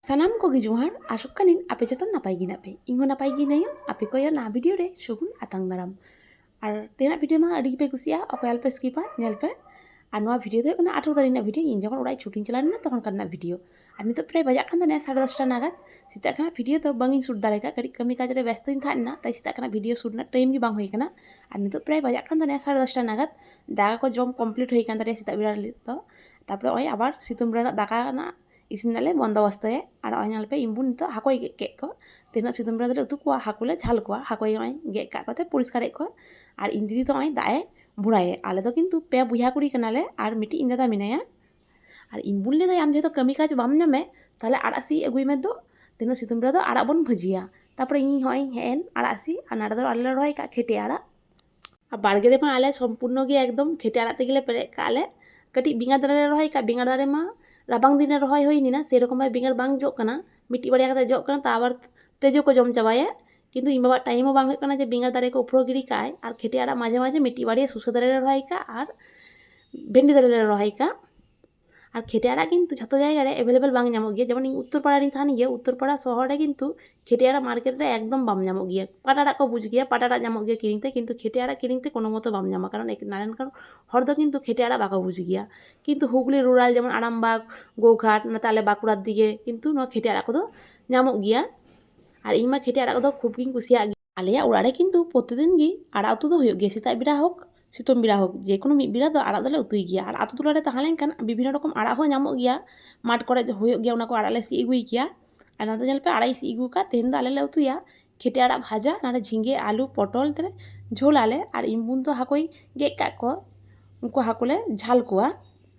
Sanam ko gijuhar asuk kanin ape joton napai gina pe ingo napai gina yo ape ko yo na video re sugun atang daram ar tena video ma adi pe kusia okoy alpe skipa nyel pe আর নোয়া video তো কোনো 18 তারিখ না video in যখন ওরাই shooting চালান না তখন কান্না ভিডিও আর নিতো প্রায় বাজাক কান না 10:30 নাগাদ সেটা খানা ভিডিও তো বাঙিন শুট দাঁড়ায় কারি কামি কাজরে ব্যস্ত দিন থাকেন না তাই সেটা খানা ভিডিও শুট না টাইম কি বাং হয়ে কানা আর নিতো প্রায় বাজাক কান না 10:30 নাগাদ দাগা ko জম কমপ্লিট হয়ে কান দাঁড়িয়ে সেটা বিরাট তো তারপরে ওই আবার সিতুম রেনা দাকা না isin nale বন্দোবস্ত আর ওই নালপে ইম্বুন তো হাকই কেক ko তেনা সিতুম রেনা উতু কোয়া হাকুলে ঝাল কোয়া হাকই ওই গে কাকতে পরিষ্কার ko আর ইন্দিদি তো ওই দায়ে बुढ़ाए आले तो किन्तु पे बुझा कुड़ी कनाले और मिट्टी इन दादा मिनाया और इम्बुन ले आम जो कमी काज बाम नामे ताले आड़ासी अगुई में दो तेनो सितुम रे दो आड़ा बन भजिया तारपरे इन हय हेन आड़ासी और नाड़ा दो आले रय का खेटे आड़ा और बाड़गे मा आले सम्पूर्ण गे एकदम खेटे आड़ा तेगेले पेरे काले कटी बिंगार दारे रय का बिंगार दारे मा राबांग दिन रय होइनी ना सेरकम भाई बिंगार बांग जो कना मिट्टी बाड़िया कते जो कना ता आबार तेजो को जम चाबाया किन्तु इन बाबा टाइम बांग होना जे बिंगार दारे को उपरो गिरी काय और खेटे आड़ा माझे माझे मिट्टी बाड़िया सुसा दारे रहाई का और भेंडी दारे रहाई का और खेटे आड़ा किन्तु जतो जायगा रे एभेलेबल बांग नामो गिया जेमन उत्तरपाड़ा री थानी गिया उत्तरपाड़ा शहर रे किन्तु खेटे आड़ा मार्केट रे एकदम बाम नामो गिया पाटाड़ा को बुझ गिया पाटाड़ा नामो गिया किरिंगते किन्तु खेटे आड़ा किरिंगते कोनो मतो बाम नामा कारण एक नारायण कारण हर दो किन्तु खेटे आड़ा बाको बुझ गिया किन्तु हुगली रूराल जेमन आरामबाग गोघाट ना ताले बाकुड़ार दिके किन्तु नो खेटे आड़ा कोदो नामो गिया और इन खेटे आड़ा को खूब गिन कुसिया आलिया उड़ारे किन्तु प्रतिदिन गी आड़ा उतु दो हुयो गे सेता बिरा होक सितम बिरा होक जेकोनो मिद बिरा दो आड़ा दोले उतुई गिया और आतु टोलारे ताहलेन कान विभिन्न रकम आड़ा हो नामो गिया माठ करे हुयो गिया उना को आड़ा ले सी अगुई गिया और नाते जल पे आड़ाई सी अगु का तेन दो आले ले उतुया खेटे आड़ा भाजा नारे झिंगे आलू पटल तेरे झोल आले और इम्बुन तो हाकोई गे का को उनको हाकोले झाल कोआ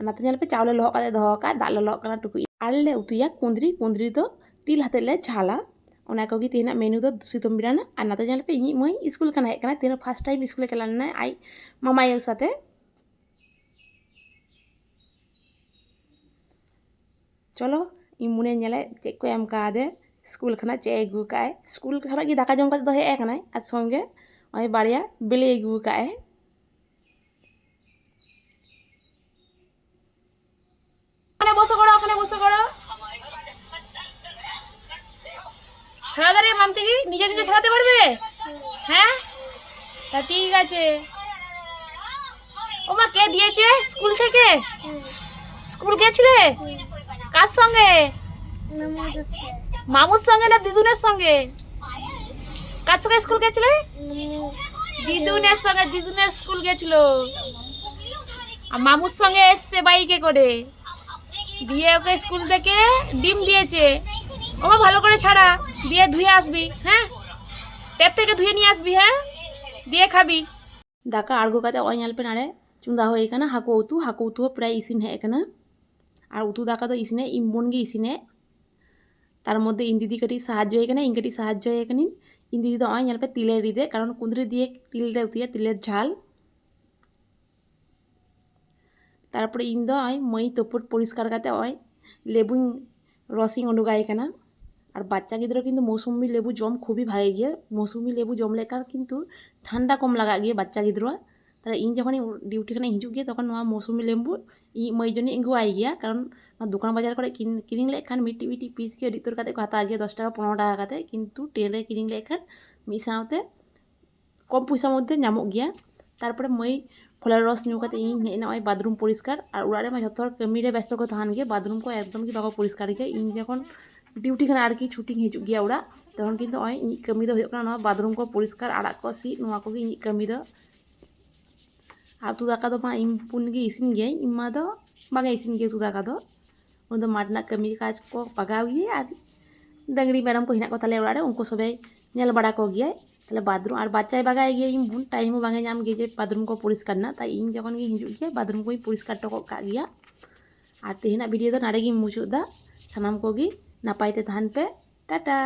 नाते जल पे चावले लह का दो का दाल लह का टुकुई आले उतुया कुंदरी कुंदरी तो तिल हाते ले झाला उना को तेना मेनू दो सितम बिराना और नाते जल पे इन मई स्कूल का हेकना तेना फर्स्ट टाइम स्कूल चलाना आई मामा यो साथे चलो इन मुने नेले चेक को एम का दे स्कूल खाना चे अगू का स्कूल खाना की दाका जम का दो हे एकना आज संगे ओय बाड़िया बेले अगू का ओखाने बसो करो ছাড়া দাঁড়িয়ে মানতে কি নিজে নিজে ছাড়াতে পারবে হ্যাঁ তা ঠিক আছে ওমা কে দিয়েছে স্কুল থেকে স্কুল গেছিলে কার সঙ্গে মামুর সঙ্গে না দিদুনের সঙ্গে কার সঙ্গে স্কুল গেছিলে দিদুনের সঙ্গে দিদুনের স্কুল গেছিল আর মামুর সঙ্গে এসছে বাইকে করে দিয়ে ওকে স্কুল থেকে ডিম দিয়েছে ওমা ভালো করে ছাড়া দিয়ে ধুয়ে আসবি হ্যাঁ ট্যাপ থেকে ধুয়ে নিয়ে আসবি হ্যাঁ দিয়ে খাবি দাকা আড়গো কাতে ওই নালপে নারে চুন্দা হয়ে কানা হাকু উতু প্রায় ইসিন হে কানা আর উতু দাকা তো ইসিনে ইমবন গে ইসিনে তার মধ্যে ইন্দিদি কাটি সাহায্য হয়ে কানা ইনকাটি সাহায্য হয়ে কানি ইন্দিদি তো ওই নালপে তিলের রিদে কারণ কুঁদরি দিয়ে তিলটা উতিয়া তিলের ঝাল তারপরে ইন দো ওই মই তপুর পরিষ্কার কাতে ওই লেবুই রসিং উডুগাই কানা और बाच्चा गिद्रा किन्तु मौसुमी लेबू जम खूबी भागे गया मौसुमी लेबू जम लेकर किन्तु ठंडा कम लगा गया बाच्चा गिद्रा तारा इन जखन डिउटी खाने हिजू गया तखन मौसुमी लेबू मई जनी इंगु आई गया कारण दुकान बाजार करे किनिंग लेखान मिट्टी मिट्टी पीस के डितोर काते को हता गया 10 टाका 15 टाका काते किन्तु ट्रेन रे किनिंग लेखान मिद साउते कम पैसा मध्य नामो गया तारपरे मई फलेर रस न्यू काते इन हेना ओई बाथरूम परिष्कार और उड़ारे मा जतो कमी रे व्यस्त को थान गया बाथरूम को एकदम की बाको परिष्कार गया इन जखन डिउटी खाना आर की छुट्टी हिजू गया उड़ा तखन किन्तु ओई इन कमी दो होयो ना बाथरूम को परिष्कार आड़ा को सी नोआ को इन कमी दो आतु दाका दो मा इन पुन गे इसिन गया इमा दो बागे इसिन गया तु दाका दो उन दो माटना कमी काज को पगाव गया और डंगरी मेरम को हिना को ताले उड़ा रे उनको सबे नेल बड़ा को गया ताले बाथरूम और बाच्चाय बागाय गया इन बुन टाइम बागे नाम गे जे बाथरूम को परिष्कार ना ताई इन जखन गे हिजू गया बाथरूम को परिष्कार टको का गया और तेहना वीडियो दो नारे गे मुचुदा सानाम को गे नापायते तहन पे टाटा।